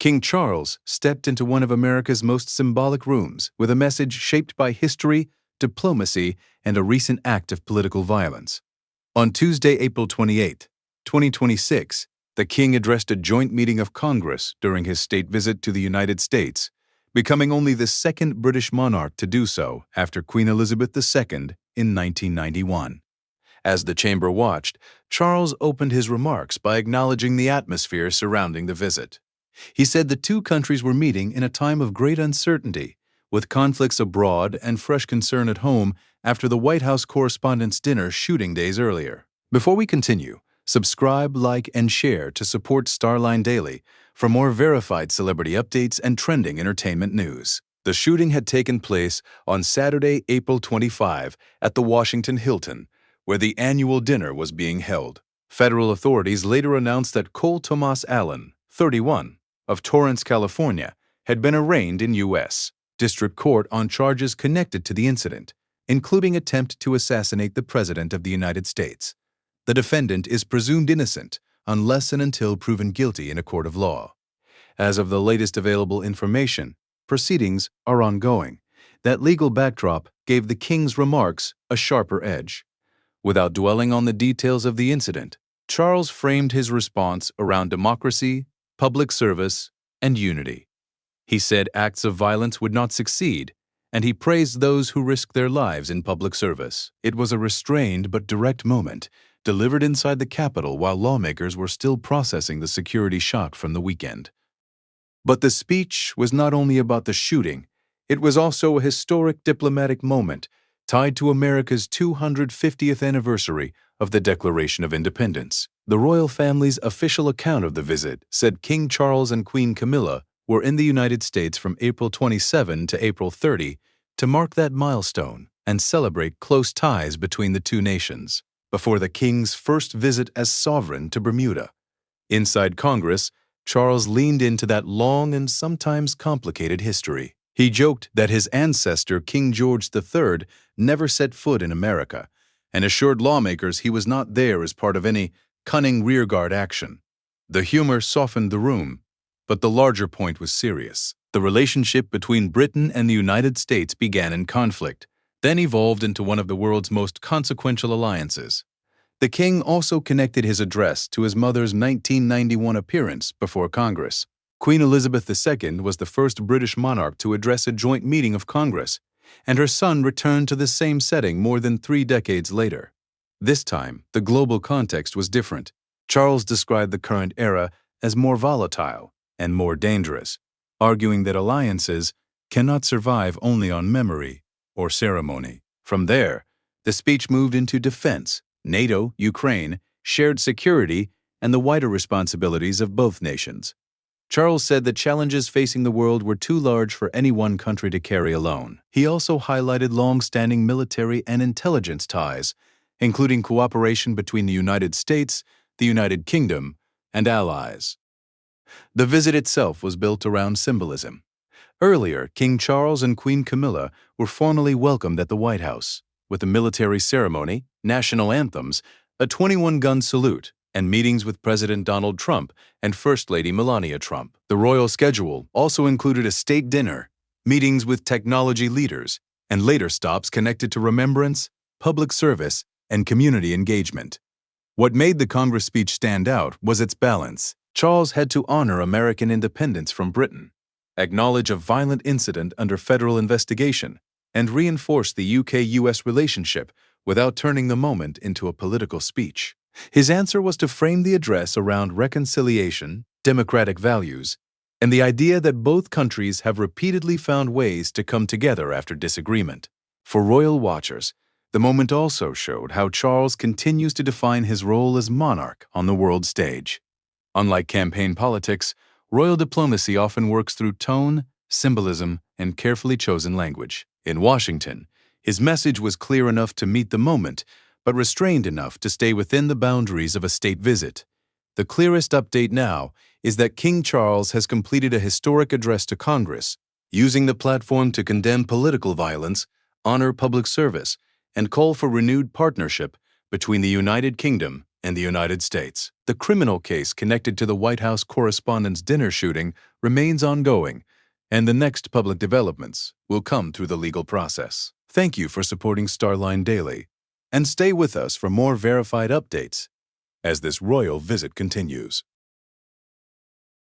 King Charles stepped into one of America's most symbolic rooms with a message shaped by history, diplomacy, and a recent act of political violence. On Tuesday, April 28, 2026, the King addressed a joint meeting of Congress during his state visit to the United States, becoming only the second British monarch to do so after Queen Elizabeth II in 1991. As the chamber watched, Charles opened his remarks by acknowledging the atmosphere surrounding the visit. He said the two countries were meeting in a time of great uncertainty, with conflicts abroad and fresh concern at home after the White House Correspondents Dinner shooting days earlier. Before we continue, subscribe, like, and share to support Starline Daily for more verified celebrity updates and trending entertainment news. The shooting had taken place on Saturday, April 25, at the Washington Hilton, where the annual dinner was being held. Federal authorities later announced that Cole Tomas Allen, 31, of Torrance, California, had been arraigned in U.S. District Court on charges connected to the incident, including attempt to assassinate the President of the United States. The defendant is presumed innocent unless and until proven guilty in a court of law. As of the latest available information, proceedings are ongoing. That legal backdrop gave the King's remarks a sharper edge. Without dwelling on the details of the incident, Charles framed his response around democracy, public service, and unity. He said acts of violence would not succeed, and he praised those who risk their lives in public service. It was a restrained but direct moment, delivered inside the Capitol while lawmakers were still processing the security shock from the weekend. But the speech was not only about the shooting, it was also a historic diplomatic moment tied to America's 250th anniversary of the Declaration of Independence. The royal family's official account of the visit said King Charles and Queen Camilla were in the United States from April 27 to April 30 to mark that milestone and celebrate close ties between the two nations, before the King's first visit as sovereign to Bermuda. Inside Congress, Charles leaned into that long and sometimes complicated history. He joked that his ancestor, King George III, never set foot in America, and assured lawmakers he was not there as part of any cunning rearguard action. The humor softened the room, but the larger point was serious. The relationship between Britain and the United States began in conflict, then evolved into one of the world's most consequential alliances. The King also connected his address to his mother's 1991 appearance before Congress. Queen Elizabeth II was the first British monarch to address a joint meeting of Congress, and her son returned to the same setting more than 3 decades later. This time, the global context was different. Charles described the current era as more volatile and more dangerous, arguing that alliances cannot survive only on memory or ceremony. From there, the speech moved into defense, NATO, Ukraine, shared security, and the wider responsibilities of both nations. Charles said the challenges facing the world were too large for any one country to carry alone. He also highlighted long-standing military and intelligence ties, including cooperation between the United States, the United Kingdom, and allies. The visit itself was built around symbolism. Earlier, King Charles and Queen Camilla were formally welcomed at the White House, with a military ceremony, national anthems, a 21-gun salute, and meetings with President Donald Trump and First Lady Melania Trump. The royal schedule also included a state dinner, meetings with technology leaders, and later stops connected to remembrance, public service, and community engagement. What made the Congress speech stand out was its balance. Charles had to honor American independence from Britain, acknowledge a violent incident under federal investigation, and reinforce the U.K.-U.S. relationship without turning the moment into a political speech. His answer was to frame the address around reconciliation, democratic values, and the idea that both countries have repeatedly found ways to come together after disagreement. For royal watchers, the moment also showed how Charles continues to define his role as monarch on the world stage. Unlike campaign politics, royal diplomacy often works through tone, symbolism, and carefully chosen language. In Washington, his message was clear enough to meet the moment, but restrained enough to stay within the boundaries of a state visit. The clearest update now is that King Charles has completed a historic address to Congress, using the platform to condemn political violence, honor public service, and call for renewed partnership between the United Kingdom and the United States. The criminal case connected to the White House Correspondents Dinner shooting remains ongoing, and the next public developments will come through the legal process. Thank you for supporting Starline Daily, and stay with us for more verified updates as this royal visit continues.